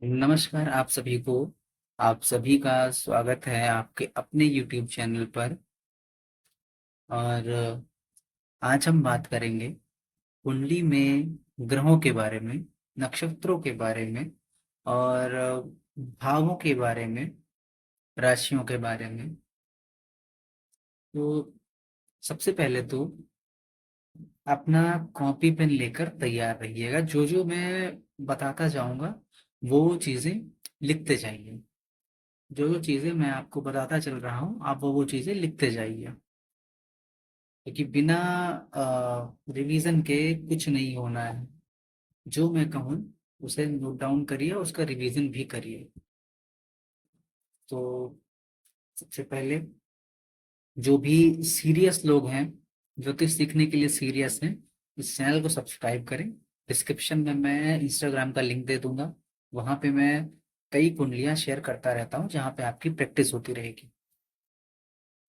नमस्कार आप सभी को। आप सभी का स्वागत है आपके अपने YouTube चैनल पर। और आज हम बात करेंगे कुंडली में ग्रहों के बारे में, नक्षत्रों के बारे में और भावों के बारे में, राशियों के बारे में। तो सबसे पहले तो अपना कॉपी पेन लेकर तैयार रहिएगा। जो जो मैं बताता जाऊंगा वो चीजें लिखते जाइए। जो जो चीजें मैं आपको बताता चल रहा हूँ आप वो चीजें लिखते जाइए, क्योंकि बिना रिवीजन के कुछ नहीं होना है। जो मैं कहूँ उसे नोट डाउन करिए, उसका रिवीजन भी करिए। तो सबसे पहले जो भी सीरियस लोग हैं, ज्योतिष सीखने के लिए सीरियस हैं, इस चैनल को सब्सक्राइब करें। डिस्क्रिप्शन में मैं इंस्टाग्राम का लिंक दे दूंगा। वहां पे मैं कई कुंडलियां शेयर करता रहता हूँ जहाँ पे आपकी प्रैक्टिस होती रहेगी।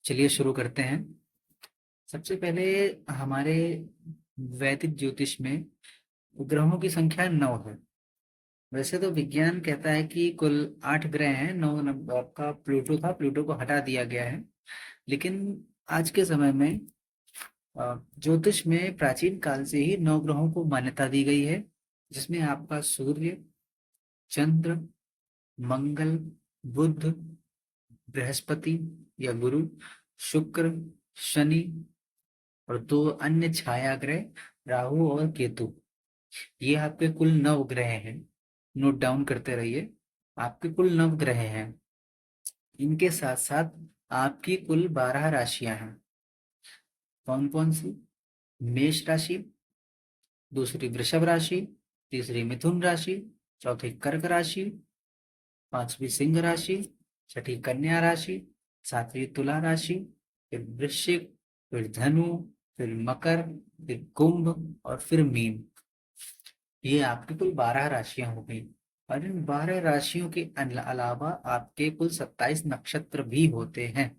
चलिए शुरू करते हैं। सबसे पहले हमारे वैदिक ज्योतिष में ग्रहों की संख्या 9 है। वैसे तो विज्ञान कहता है कि कुल 8 ग्रह हैं। 9 नंबर का प्लूटो था, प्लूटो को हटा दिया गया है। लेकिन आज के समय में ज्योतिष में प्राचीन काल से ही 9 ग्रहों को मान्यता दी गई है, जिसमें आपका सूर्य, चंद्र, मंगल, बुध, बृहस्पति या गुरु, शुक्र, शनि और दो अन्य छाया ग्रह राहु और केतु। ये आपके कुल 9 ग्रह हैं। नोट डाउन करते रहिए। आपके कुल 9 ग्रह हैं। इनके साथ साथ आपकी कुल 12 राशियां हैं। कौन कौन सी? मेष राशि, दूसरी वृषभ राशि, तीसरी मिथुन राशि, चौथी कर्क राशि, पांचवी सिंह राशि, छठी कन्या राशि, सातवीं तुला राशि, फिर वृश्चिक, फिर धनु, फिर मकर, फिर कुंभ और फिर मीन। ये आपकी कुल 12 राशियां हो गई। और इन 12 राशियों के अलावा आपके कुल 27 नक्षत्र भी होते हैं।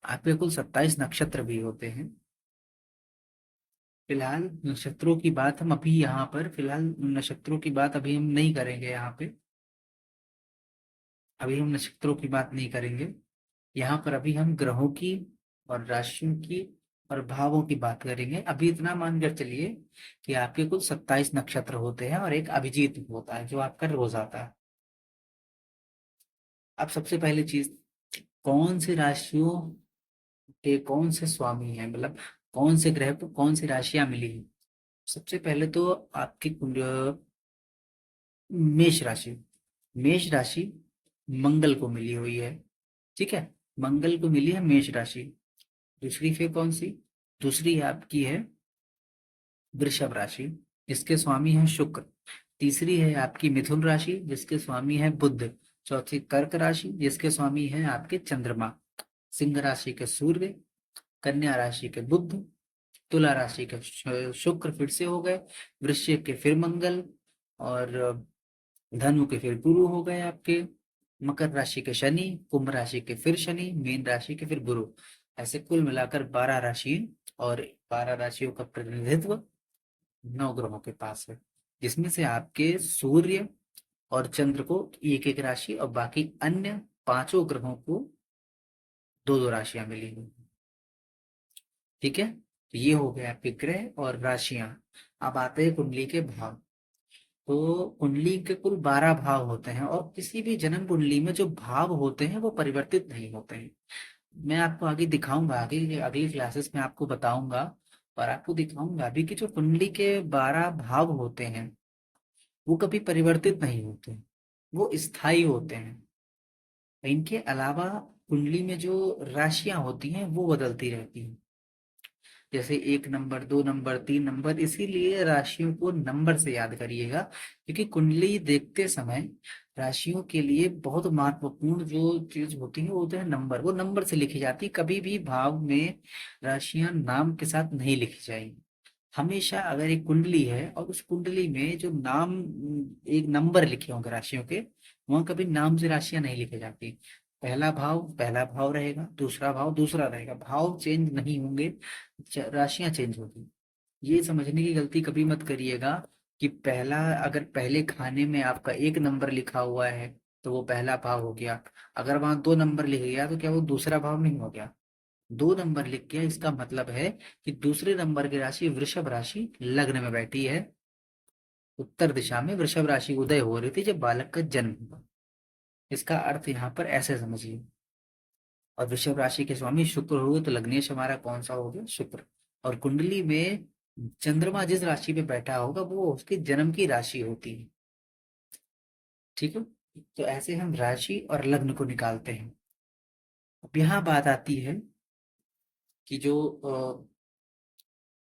आपके कुल 27 नक्षत्र भी होते हैं। फिलहाल नक्षत्रों की बात हम अभी यहाँ पर फिलहाल नक्षत्रों की बात अभी हम नहीं करेंगे यहाँ पे। अभी हम नक्षत्रों की बात नहीं करेंगे यहाँ पर। अभी हम ग्रहों की और राशियों की और भावों की बात करेंगे। अभी इतना मानकर चलिए कि आपके कुल 27 नक्षत्र होते हैं और एक अभिजीत होता है जो आपका रोज आता है। अब सबसे पहली चीज, कौन सी राशियों के कौन से स्वामी हैं, मतलब कौन से ग्रह को कौन सी राशियां मिली हैं। सबसे पहले तो आपकी मेष राशि। मेष राशि मंगल को मिली हुई है। ठीक है, मंगल को मिली है मेष राशि। दूसरी फिर कौन सी? दूसरी आपकी है वृषभ राशि, जिसके स्वामी है शुक्र। तीसरी है आपकी मिथुन राशि, जिसके स्वामी है बुध। चौथी कर्क राशि, जिसके स्वामी है आपके चंद्रमा। सिंह राशि के सूर्य, कन्या राशि के बुध, तुला राशि के शुक्र फिर से हो गए, वृश्चिक के फिर मंगल और धनु के फिर गुरु हो गए आपके, मकर राशि के शनि, कुंभ राशि के फिर शनि, मीन राशि के फिर गुरु। ऐसे कुल मिलाकर 12 राशि और 12 राशियों का प्रतिनिधित्व 9 ग्रहों के पास है, जिसमें से आपके सूर्य और चंद्र को एक एक राशि और बाकी अन्य पांचों ग्रहों को दो दो राशियां मिली हुई। ठीक है, तो ये हो गया आपके ग्रह और राशियां। अब आते हैं कुंडली के भाव। तो कुंडली के कुल 12 भाव होते हैं और किसी भी जन्म कुंडली में जो भाव होते हैं वो परिवर्तित नहीं होते हैं। मैं आपको आगे दिखाऊंगा, आगे अगली क्लासेस में आपको बताऊंगा और आपको दिखाऊंगा अभी कि जो कुंडली के 12 भाव होते हैं वो कभी परिवर्तित नहीं होते, वो स्थायी होते हैं। इनके अलावा कुंडली में जो राशियां होती हैं वो बदलती रहती हैं। जैसे 1 नंबर, 2 नंबर, 3 नंबर, इसीलिए राशियों को नंबर से याद करिएगा, क्योंकि कुंडली देखते समय राशियों के लिए बहुत महत्वपूर्ण जो चीज होती है वो होते हैं नंबर। वो नंबर से लिखी जाती है। कभी भी भाव में राशियां नाम के साथ नहीं लिखी जाएंगी। हमेशा अगर एक कुंडली है और उस कुंडली में जो नाम एक नंबर लिखे होंगे राशियों के, वहां कभी नाम से राशियां नहीं लिखी जाती। पहला भाव पहला भाव रहेगा, दूसरा भाव दूसरा रहेगा, भाव चेंज नहीं होंगे, राशियां चेंज होगी। ये समझने की गलती कभी मत करिएगा कि पहला, अगर पहले खाने में आपका 1 नंबर लिखा हुआ है तो वो पहला भाव हो गया। अगर वहां 2 नंबर लिख गया तो क्या वो दूसरा भाव नहीं हो गया? 2 नंबर लिख गया, इसका मतलब है कि दूसरे नंबर की राशि वृषभ राशि लग्न में बैठी है। उत्तर दिशा में वृषभ राशि उदय हो रही थी जब बालक का जन्म हुआ। इसका अर्थ यहाँ पर ऐसे समझिए। और वृषभ राशि के स्वामी शुक्र हुए तो लग्नेश हमारा कौन सा हो गया? शुक्र। और कुंडली में चंद्रमा जिस राशि पे बैठा होगा वो उसके जन्म की राशि होती है। ठीक है। तो ऐसे हम राशि और लग्न को निकालते हैं। अब यहाँ बात आती है कि जो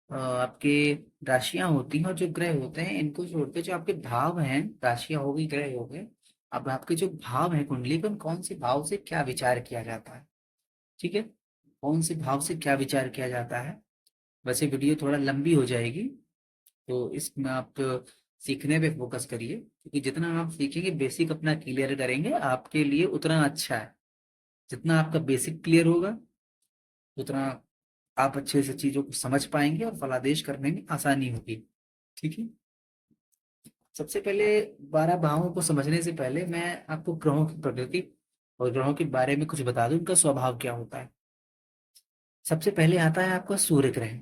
आपके राशियां होती हैं और जो ग्रह होते हैं इनको छोड़ के जो आपके भाव हैं, राशियां हो गई, ग्रह हो गए। अब आपके जो भाव हैं कुंडली पर, कौन से भाव से क्या विचार किया जाता है? ठीक है। कौन से भाव से क्या विचार किया जाता है? वैसे वीडियो थोड़ा लंबी हो जाएगी, तो इसमें आप सीखने पे फोकस करिए, क्योंकि जितना आप सीखेंगे, बेसिक अपना क्लियर करेंगे, आपके लिए उतना अच्छा है। जितना आपका बेसिक क्लियर होगा उतना आप अच्छे से चीजों को समझ पाएंगे और फलादेश करने में आसानी होगी। ठीक है। सबसे पहले 12 भावों को समझने से पहले मैं आपको ग्रहों की प्रकृति और ग्रहों के बारे में कुछ बता दूं, उनका स्वभाव क्या होता है। सबसे पहले आता है आपका सूर्य ग्रह।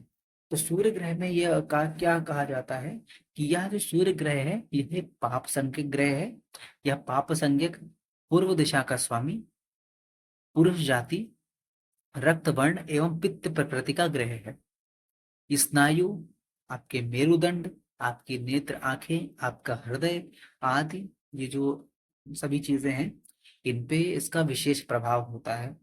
तो सूर्य ग्रह में यह क्या कहा जाता है कि यह जो सूर्य ग्रह है यह पाप संज्ञक ग्रह है। यह पाप संज्ञक पूर्व दिशा का स्वामी, पुरुष जाति, रक्त वर्ण एवं पित्त प्रकृति का ग्रह है। स्नायु, आपके मेरुदंड, आपकी नेत्र आंखें, आपका हृदय आदि, ये जो सभी चीजें हैं, इन पे इसका विशेष प्रभाव होता है।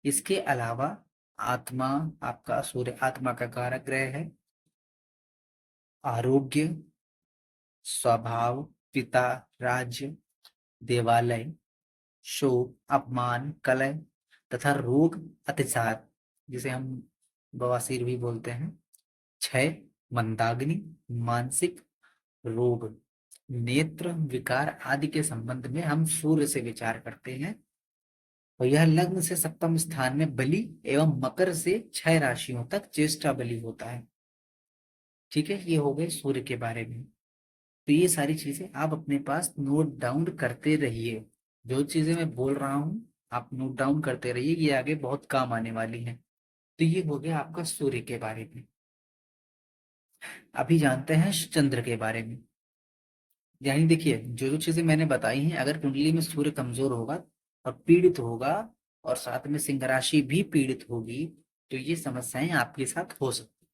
इसके अलावा आत्मा, आपका सूर्य आत्मा का कारक ग्रह है। आरोग्य, स्वभाव, पिता, राज्य, देवालय, शोक, अपमान, कलह तथा रोग, अतिसार, जिसे हम बवासीर भी बोलते हैं, क्षय, मंदाग्नि, मानसिक रोग, नेत्र विकार आदि के संबंध में हम सूर्य से विचार करते हैं। और यह लग्न से सप्तम स्थान में बलि एवं मकर से 6 राशियों तक ज्येष्ठा बलि होता है। ठीक है, ये हो गए सूर्य के बारे में। तो ये सारी चीजें आप अपने पास नोट डाउन करते रहिए। जो चीजें मैं बोल रहा हूँ आप नोट डाउन करते रहिए, ये आगे बहुत काम आने वाली है। तो ये हो गया आपका सूर्य के बारे में। अभी जानते हैं चंद्र के बारे में। यानी देखिए, जो जो चीजें मैंने बताई हैं, अगर कुंडली में सूर्य कमजोर होगा और पीड़ित होगा और साथ में सिंह राशि भी पीड़ित होगी तो ये समस्याएं आपके साथ हो सकती।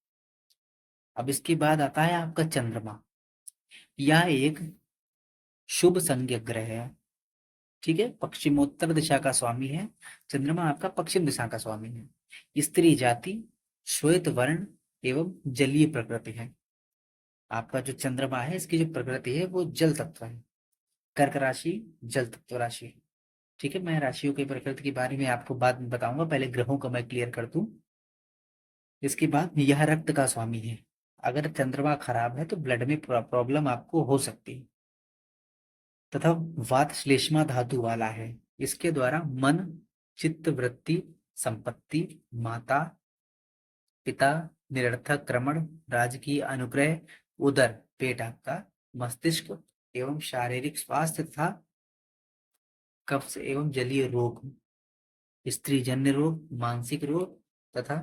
अब इसके बाद आता है आपका चंद्रमा। यह एक शुभ संज्ञक ग्रह है। ठीक है, पश्चिमोत्तर दिशा का स्वामी है। चंद्रमा आपका पश्चिम दिशा का स्वामी है। स्त्री जाति, श्वेत वर्ण एवं जलीय प्रकृति है। आपका जो चंद्रमा है इसकी जो प्रकृति है वो जल तत्व है। कर्क राशि जल तत्व राशि है। ठीक है, मैं राशियों के प्रकृति के बारे में आपको बाद में बताऊंगा, पहले ग्रहों को मैं क्लियर कर दूं। इसके बाद यह रक्त का स्वामी है। अगर चंद्रमा खराब है तो ब्लड में प्रॉब्लम आपको हो सकती है। तथा वात श्लेष्मा धातु वाला है। इसके द्वारा मन, चित्त वृत्ति, संपत्ति, माता पिता, निरर्थक क्रमण, राजकीय अनुग्रह, उदर पेट आपका, मस्तिष्क एवं शारीरिक स्वास्थ्य तथा कब्ज एवं जलीय रोग, स्त्री जन्य रोग, मानसिक रोग तथा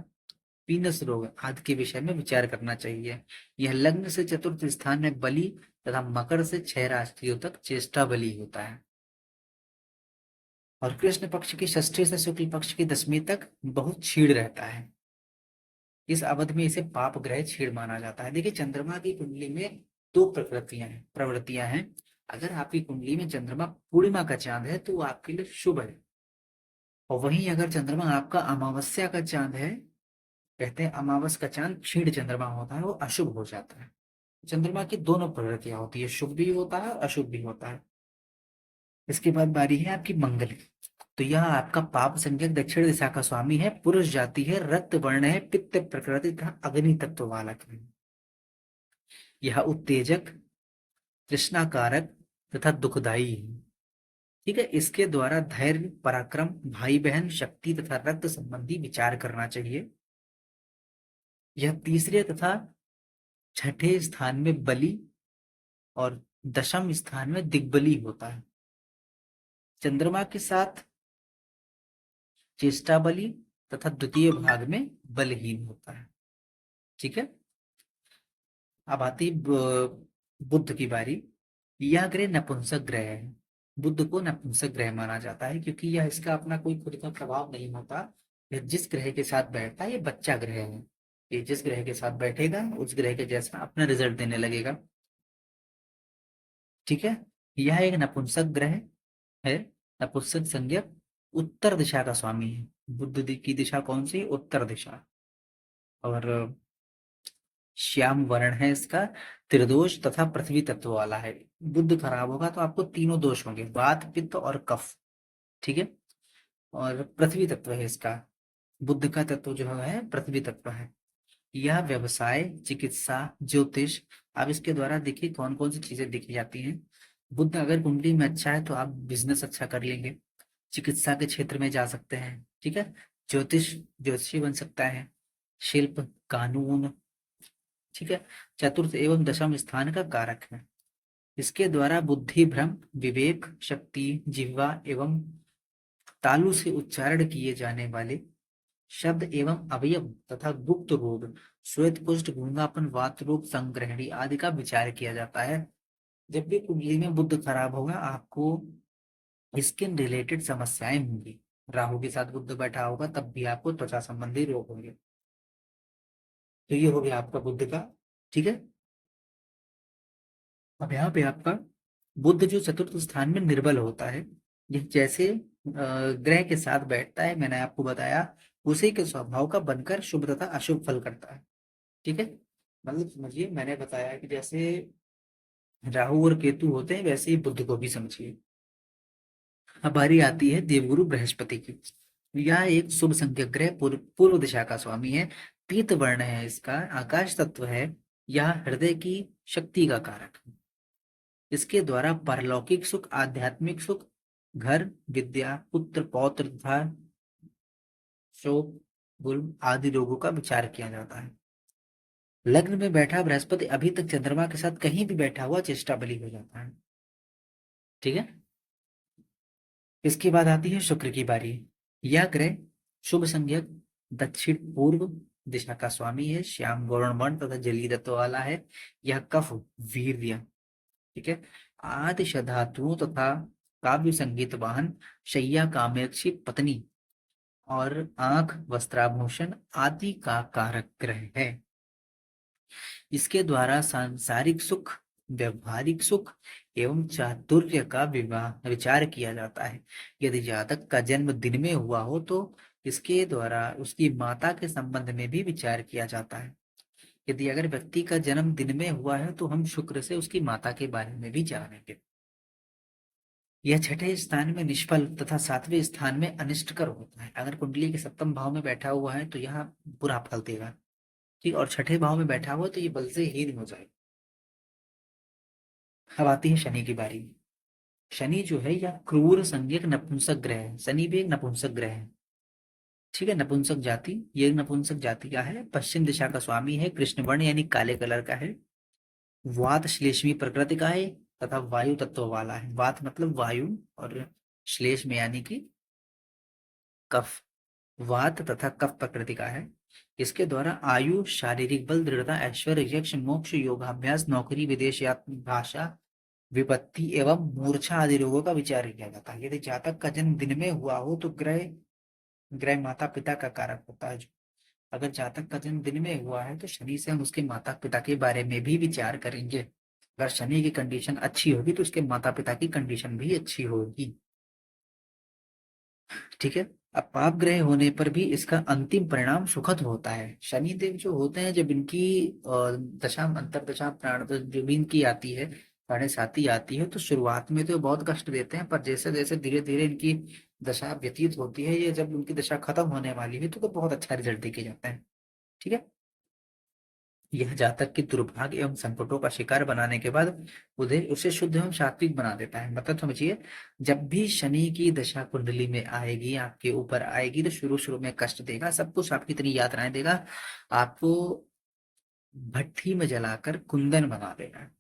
पीनस रोग आदि के विषय में विचार करना चाहिए। यह लग्न से चतुर्थ स्थान में बलि तथा मकर से 6 राशियों तक ज्येष्ठा बलि होता है। और कृष्ण पक्ष की षष्ठी से शुक्ल पक्ष की दसवीं तक बहुत क्षीण रहता है। इस अवधि में इसे पाप ग्रह क्षीण माना जाता है। देखिए, चंद्रमा की कुंडली में 2 प्रवृत्तियां हैं। अगर आपकी कुंडली में चंद्रमा पूर्णिमा का चांद है तो वो आपके लिए शुभ है। और वहीं अगर चंद्रमा आपका अमावस्या का चांद है, कहते हैं अमावस का चांद क्षीण चंद्रमा होता है, वो अशुभ हो जाता है। चंद्रमा की दोनों प्रवृत्तियां होती है, शुभ भी होता है अशुभ भी होता है। इसके बाद बारी है आपकी मंगल की। तो यह आपका पाप संज्ञक दक्षिण दिशा का स्वामी है, पुरुष जाति है, रक्त वर्ण है, पित्त प्रकृति तथा अग्नि तत्व वाला है। यह उत्तेजक, तृष्णाकारक तथा दुखदाई है। ठीक है, इसके द्वारा धैर्य, पराक्रम, भाई बहन, शक्ति तथा रक्त संबंधी विचार करना चाहिए। यह तीसरे तथा छठे स्थान में बलि और दशम स्थान में दिग्बली होता है। चंद्रमा के साथ चेष्टा बली तथा द्वितीय भाग में बलहीन होता है। ठीक है। अब आती बुध की बारी। यह ग्रह नपुंसक ग्रह है। बुध को नपुंसक ग्रह माना जाता है क्योंकि यह इसका अपना कोई खुद का प्रभाव नहीं होता। यह जिस ग्रह के साथ बैठता है ये बच्चा ग्रह है। ये जिस ग्रह के साथ बैठेगा उस ग्रह के जैसा अपना रिजल्ट देने लगेगा। ठीक है। यह एक नपुंसक ग्रह है। नपुंसक संज्ञक उत्तर दिशा का स्वामी है। की दिशा कौन सी? उत्तर दिशा। और श्याम वर्ण है इसका। त्रिदोष तथा पृथ्वी तत्व वाला है। बुध खराब होगा तो आपको तीनों दोष होंगे, वात पित्त और कफ। ठीक है। और पृथ्वी तत्व है इसका। बुध का तत्व जो है पृथ्वी तत्व है। यह व्यवसाय, चिकित्सा, ज्योतिष। अब इसके द्वारा देखिए कौन कौन सी चीजें देखी जाती हैं। बुध अगर कुंडली में अच्छा है तो आप बिजनेस अच्छा कर लेंगे। चिकित्सा के क्षेत्र में जा सकते हैं। ठीक है। ज्योतिष, ज्योतिषी बन सकता है। शिल्प, कानून। ठीक है। चतुर्थ एवं दशम स्थान का कारक है। इसके द्वारा बुद्धि, भ्रम, विवेक, शक्ति, जिह्वा एवं तालु से उच्चारण किए जाने वाले शब्द एवं अवयव तथा गुप्त रोग, श्वेत कुष्ठ, गूंगापन, वात रोग, संग्रहणी आदि का विचार किया जाता है। जब भी कुंडली में बुध खराब होगा आपको स्किन रिलेटेड समस्याएं होंगी। राहु के साथ बुध बैठा होगा तब भी आपको त्वचा संबंधी रोग होंगे। तो ये हो गया आपका बुध का। ठीक है। अब यहाँ पे आपका बुध जो चतुर्थ स्थान में निर्बल होता है, ये जैसे ग्रह के साथ बैठता है मैंने आपको बताया उसी के स्वभाव का बनकर शुभ तथा अशुभ फल करता है। ठीक है। मतलब समझिए मैंने बताया कि जैसे राहु और केतु होते हैं वैसे ही बुध को भी समझिए। अब बारी आती है देवगुरु बृहस्पति की। यह एक शुभ संख्यक ग्रह पूर्व दिशा का स्वामी है। पीत वर्ण है इसका, आकाश तत्व है। यह हृदय की शक्ति का कारक है। इसके द्वारा पारलौकिक सुख, आध्यात्मिक सुख, घर, विद्या, पुत्र, पौत्र तथा शोक, गुल आदि रोगों का विचार किया जाता है। लग्न में बैठा बृहस्पति अभी तक चंद्रमा के साथ कहीं भी बैठा हुआ चेष्टा बलि हो जाता है। ठीक है। इसके बाद आती है शुक्र की बारी। यह ग्रह शुभ संज्ञक दक्षिण पूर्व दिशा का स्वामी है। श्याम गौरण वर्ण तथा जलीय तत्व वाला है। यह कफ, वीर्य। ठीक है। आदि धातुओं तथा काव्य संगीत वाहन, शैया, कामेक्षी पत्नी और आंख, वस्त्राभूषण आदि का कारक ग्रह है। इसके द्वारा सांसारिक सुख, व्यवहारिक सुख एवं चातुर्य का विवाह विचार किया जाता है। यदि जातक का जन्म दिन में हुआ हो तो इसके द्वारा उसकी माता के संबंध में भी विचार किया जाता है। यदि अगर व्यक्ति का जन्म दिन में हुआ है तो हम शुक्र से उसकी माता के बारे में भी जानेंगे। यह छठे स्थान में निष्फल तथा सातवें स्थान में अनिष्टकर होता है। अगर कुंडली के सप्तम भाव में बैठा हुआ है तो यह बुरा फल देगा। ठीक। और छठे भाव में बैठा हुआ तो ये बल से हीन हो जाएगा। अब आती है शनि की बारी। शनि जो है यह क्रूर संज्ञक नपुंसक ग्रह है। शनि भी एक नपुंसक ग्रह है। ठीक है। नपुंसक जाति, ये नपुंसक जाति का है। पश्चिम दिशा का स्वामी है। कृष्ण वर्ण यानी काले कलर का है। वात श्लेष्मी प्रकृति का है तथा वायु तत्व वाला है। वात मतलब वायु और श्लेष में यानी कि कफ। वात तथा कफ प्रकृति का है। इसके द्वारा आयु, शारीरिक बल, दृढ़ता, ऐश्वर्य, यक्ष, मोक्ष, योगाभ्यास, नौकरी, विदेश यात्रा, भाषा, विपत्ति एवं मूर्छा आदि रोगों का विचार किया जाता है। यदि जातक का जन्म दिन में हुआ हो तो ग्रह ग्रह माता पिता का कारक होता है। अगर जातक का जन्म दिन में हुआ है तो शनि से हम उसके माता पिता के बारे में भी विचार करेंगे। अगर शनि की कंडीशन अच्छी होगी तो उसके माता पिता की कंडीशन भी अच्छी होगी। ठीक है। अब पाप ग्रह होने पर भी इसका अंतिम परिणाम सुखद होता है। शनि देव जो होते हैं जब इनकी दशा अंतर दशा प्राण जो भी इनकी आती है, साढ़े साती आती है, तो शुरुआत में तो बहुत कष्ट देते हैं पर जैसे जैसे धीरे धीरे इनकी दशा व्यतीत होती है, ये जब उनकी दशा खत्म होने वाली है तो बहुत अच्छा रिजल्ट देके जाते हैं। ठीक है। यह जातक की दुर्भाग्य एवं संकटों का शिकार बनाने के बाद उसे शुद्ध एवं सात्विक बना देता है। मतलब समझिए जब भी शनि की दशा कुंडली में आएगी, आपके ऊपर आएगी, तो शुरू शुरू में कष्ट देगा, सब कुछ आपकी इतनी यातनाएं देगा, आपको भट्ठी में जलाकर कुंदन बना देगा।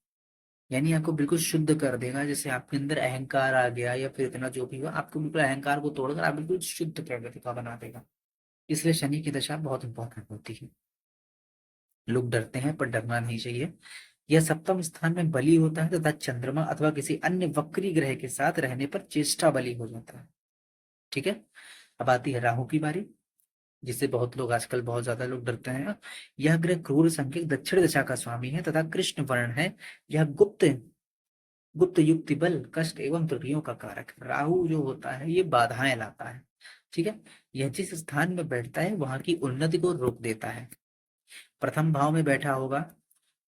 यानी आपको बिल्कुल शुद्ध कर देगा। जैसे आपके अंदर अहंकार आ गया या फिर इतना जो भी हुआ, आपको बिल्कुल अहंकार को तोड़कर आप बिल्कुल शुद्ध प्रकृति का बना देगा। इसलिए शनि की दशा बहुत इंपॉर्टेंट होती है। लोग डरते हैं पर डरना नहीं चाहिए। यह सप्तम स्थान में बली होता है तथा चंद्रमा अथवा किसी अन्य वक्री ग्रह के साथ रहने पर चेष्टा बली हो जाता है। ठीक है। अब आती है राहु की बारी, जिससे बहुत लोग आजकल बहुत ज्यादा लोग डरते हैं। यह ग्रह क्रूर संकेत दक्षिण दिशा का स्वामी है तथा कृष्ण वर्ण है। यह गुप्त गुप्त युक्ति बल कष्ट एवं त्रुटियों का कारक है। राहु जो होता है ये बाधाएं लाता है। ठीक है। यह जिस स्थान में बैठता है वहां की उन्नति को रोक देता है। प्रथम भाव में बैठा होगा,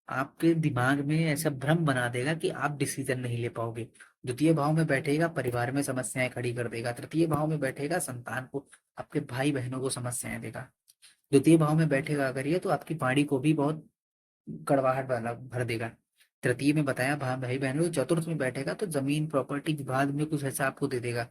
आपके दिमाग में ऐसा भ्रम बना देगा कि आप डिसीजन नहीं ले पाओगे। द्वितीय भाव में बैठेगा, परिवार में समस्याएं खड़ी कर देगा। तृतीय भाव में बैठेगा, संतान को, आपके भाई बहनों को समस्याएं देगा। द्वितीय भाव में बैठेगा अगर ये, तो आपकी वाणी को भी बहुत कड़वाहट वाला भर देगा। तृतीय में बताया भाई बहनों। चतुर्थ में बैठेगा तो जमीन प्रॉपर्टी विवाद में कुछ ऐसा आपको दे देगा।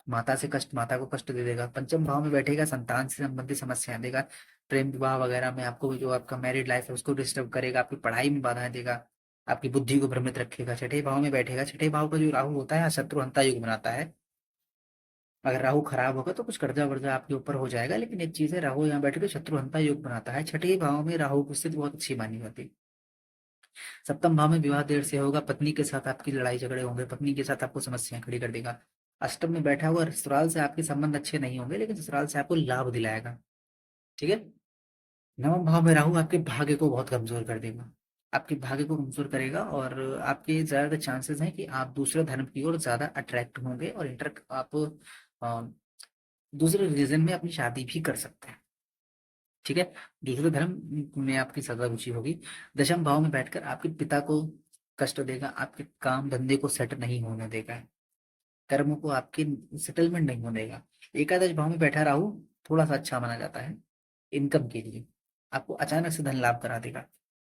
माता से कष्ट, माता को कष्ट दे देगा। पंचम भाव में बैठेगा, संतान से संबंधित समस्याएं देगा। प्रेम विवाह वगैरह में आपको, जो आपका मैरिड लाइफ है उसको डिस्टर्ब करेगा। आपकी पढ़ाई में बाधाएं देगा। आपकी बुद्धि को भ्रमित रखेगा। छठे भाव में बैठेगा, छठे भाव का जो राहु होता है शत्रुहंता युग बनाता है। अगर राहु खराब होगा तो कुछ कर्जा वर्जा आपके ऊपर हो जाएगा, लेकिन एक चीज है, राहु यहाँ बैठ के शत्रुहंता योग बनाता है। छठे भाव में राहु की स्थिति बहुत अच्छी मानी जाती है। सप्तम भाव में विवाह देर से होगा, पत्नी के साथ आपकी लड़ाई झगड़े होंगे, पत्नी के साथ आपको समस्याएं खड़ी कर देगा। अष्टम में बैठा हुआ, ससुराल से आपके संबंध अच्छे नहीं होंगे, लेकिन ससुराल से आपको लाभ दिलाएगा। ठीक है। नवम भाव में राहु आपके भाग्य को बहुत कमजोर कर देगा। आपके भाग्य को कमजोर करेगा और आपके ज्यादा चांसेस हैं कि आप दूसरे धर्म की ओर ज्यादा अट्रैक्ट होंगे और इंटर आप अ, दूसरे रिलीजन में अपनी शादी भी कर सकते हैं। ठीक है। दूसरे धर्म में आपकी ज्यादा रुचि होगी। दशम भाव में बैठकर आपके पिता को कष्ट देगा, आपके काम धंधे को सेट नहीं होने देगा, कर्म को आपके सेटलमेंट नहीं होने देगा। एकादश भाव में बैठा राहु थोड़ा सा अच्छा माना जाता है इनकम के लिए, आपको अचानक से धन लाभ करा देगा।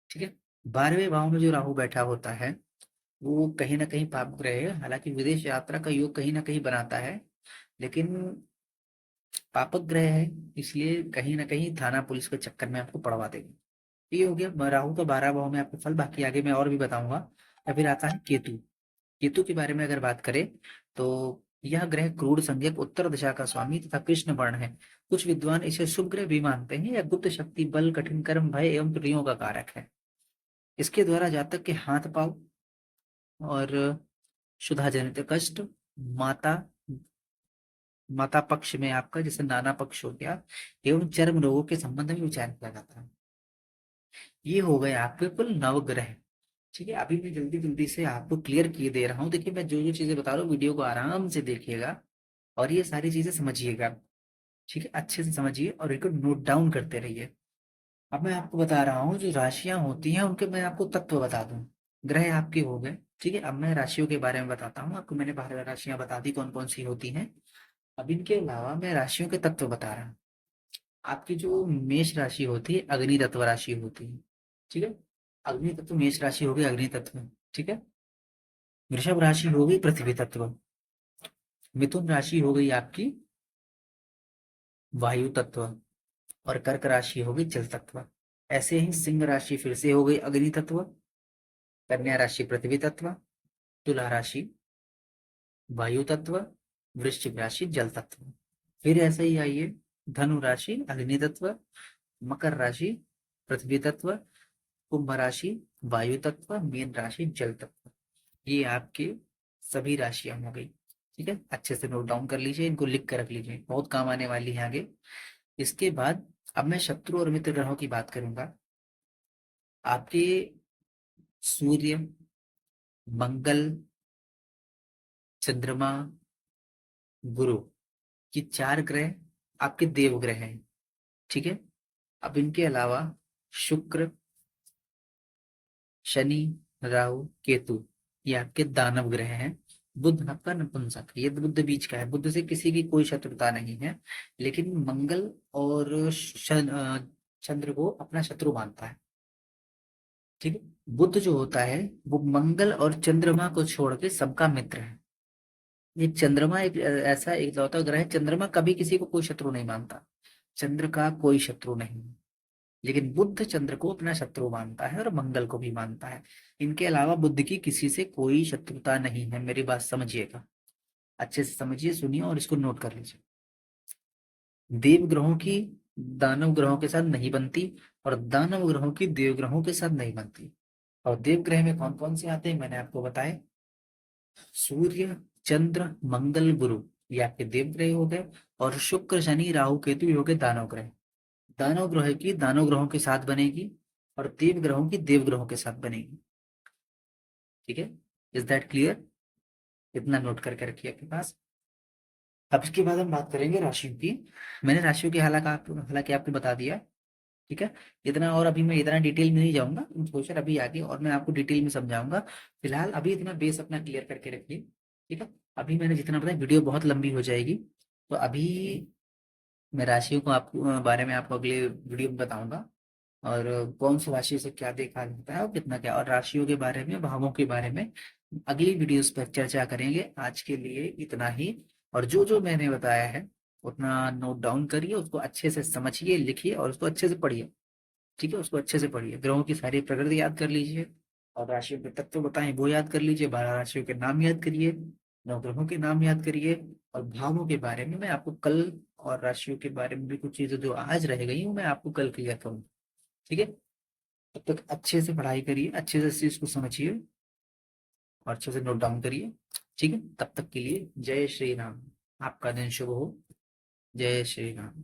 ठीक है। 12वें भाव में जो राहु बैठा होता है वो कहीं ना कहीं पाप ग्रह है। हालांकि विदेश यात्रा का योग कहीं ना कहीं बनाता है, लेकिन पापक ग्रह है, इसलिए कहीं ना कहीं थाना पुलिस के चक्कर में आपको पड़वा देगा। ये हो गया राहु का 12 भाव में आपको फल। बाकी आगे मैं और भी बताऊंगा। या फिर आता है केतु। केतु के बारे में अगर बात करें तो यह ग्रह क्रूर संज्ञक उत्तर दिशा का स्वामी तथा कृष्ण वर्ण है। कुछ विद्वान इसे शुभ ग्रह भी मानते हैं। यह गुप्त शक्ति बल कठिन कर्म भय एवं त्रुटियों का कारक है। इसके द्वारा जातक के हाथ पांव और क्षुधा जनित कष्ट, माता माता पक्ष में आपका जैसे नाना पक्ष हो गया, एवं चर्म रोगों के संबंध में विचार किया जाता है। ये हो गए आपके कुल नवग्रह। ठीक है। अभी मैं जल्दी जल्दी से आपको क्लियर किए दे रहा हूँ। देखिए मैं जो जो चीजें बता रहा हूँ वीडियो को आराम से देखिएगा और ये सारी चीजें समझिएगा। ठीक है। अच्छे से समझिए और इनको नोट डाउन करते रहिए। अब मैं आपको बता रहा हूँ जो राशियां होती हैं उनके मैं आपको तत्व बता दूं। ग्रह आपके हो गए। ठीक है। अब मैं राशियों के बारे में बताता हूँ आपको। मैंने 12 राशियां बता दी कौन कौन सी होती हैं। अब इनके अलावा मैं राशियों के तत्व बता रहा हूँ। आपकी जो मेष राशि होती है अग्नि तत्व राशि होती है। ठीक है। अग्नि तत्व मेष राशि हो गई अग्नि तत्व। ठीक है। वृषभ राशि हो गई पृथ्वी तत्व। मिथुन राशि हो गई आपकी वायु तत्व। और कर्क राशि हो गई जल तत्व। ऐसे ही सिंह राशि फिर से हो गई अग्नि तत्व। कन्या राशि पृथ्वी तत्व। तुला राशि वायु तत्व। वृश्चिक राशि जल तत्व। फिर ऐसे ही आइए, धनु राशि अग्नि तत्व। मकर राशि पृथ्वी तत्व। कुंभ राशि वायु तत्व। मीन राशि जल तत्व। ये आपके सभी राशियां हो गई। ठीक है। अच्छे से नोट डाउन कर लीजिए, इनको लिख कर रख लीजिए, बहुत काम आने वाली है आगे। इसके बाद अब मैं शत्रु और मित्र ग्रहों की बात करूंगा। आपके सूर्य, मंगल, चंद्रमा, गुरु, ये चार ग्रह आपके देव ग्रह हैं। ठीक है। अब इनके अलावा शुक्र, शनि, राहु, केतु, ये आपके दानव ग्रह हैं। बुध आपका नपुंसक है, ये बुध बीच का है, बुध से किसी की कोई शत्रुता नहीं है, लेकिन मंगल और चंद्र को अपना शत्रु मानता है। ठीक है। बुध जो होता है वो मंगल और चंद्रमा को छोड़ के सबका मित्र है। ये चंद्रमा एक ऐसा एकलौता ग्रह है, चंद्रमा कभी किसी को कोई शत्रु नहीं मानता। चंद्र का कोई शत्रु नहीं। लेकिन बुध चंद्र को अपना शत्रु मानता है और मंगल को भी मानता है। इनके अलावा बुध की किसी से कोई शत्रुता नहीं है, मेरी बात समझिएगा, अच्छे से समझिए, सुनिए और इसको नोट कर लीजिए। देव ग्रहों की दानव ग्रहों के साथ नहीं बनती, और दानव ग्रहों की देव ग्रहों के साथ नहीं बनती। और देव ग्रह में कौन कौन से आते हैं मैंने आपको बताए, सूर्य, चंद्र, मंगल, गुरु, ये आपके देव ग्रह हो गए। और शुक्र, शनि, राहु, केतु, ये हो गए दानव ग्रह। दानव ग्रह की दानव ग्रहों के साथ बनेगी, और देव ग्रहों की देव ग्रहों के साथ बनेगी। ठीक है, इज दैट क्लियर? इतना नोट करके रखिए आपके पास। अब इसके बाद हम बात करेंगे राशियों की। मैंने राशियों की हालांकि आपको बता दिया है, ठीक है। इतना, और अभी मैं इतना डिटेल में नहीं जाऊंगा इन फ्यूचर, अभी आगे और मैं आपको डिटेल में समझाऊंगा। फिलहाल अभी इतना बेस अपना क्लियर करके रखिए, ठीक है। अभी मैंने जितना बताया, वीडियो बहुत लंबी हो जाएगी, तो अभी मैं राशियों को आपको बारे में आपको अगले वीडियो में बताऊंगा, और कौन सी राशि से क्या देखा जाता है और कितना क्या, और राशियों के बारे में, भावों के बारे में अगली वीडियोस पर चर्चा करेंगे। आज के लिए इतना ही। और जो जो मैंने बताया है उतना नोट डाउन करिए, उसको अच्छे से समझिए, लिखिए और उसको अच्छे से पढ़िए, ठीक है। उसको अच्छे से पढ़िए, ग्रहों की सारी प्रकृति याद कर लीजिए, और राशियों के तत्व बताएं वो याद कर लीजिए, 12 राशियों के नाम याद करिए, 9 ग्रहों के नाम याद करिए। और भावों के बारे में मैं आपको कल, और राशियों के बारे में भी कुछ चीजें जो आज रह गई हूँ मैं आपको कल क्लियर करूँ, ठीक है। तब तक अच्छे से पढ़ाई करिए, अच्छे से इस चीज को समझिए, और अच्छे से नोट डाउन करिए, ठीक है। तब तक के लिए जय श्री राम। आपका दिन शुभ हो। जय श्री राम।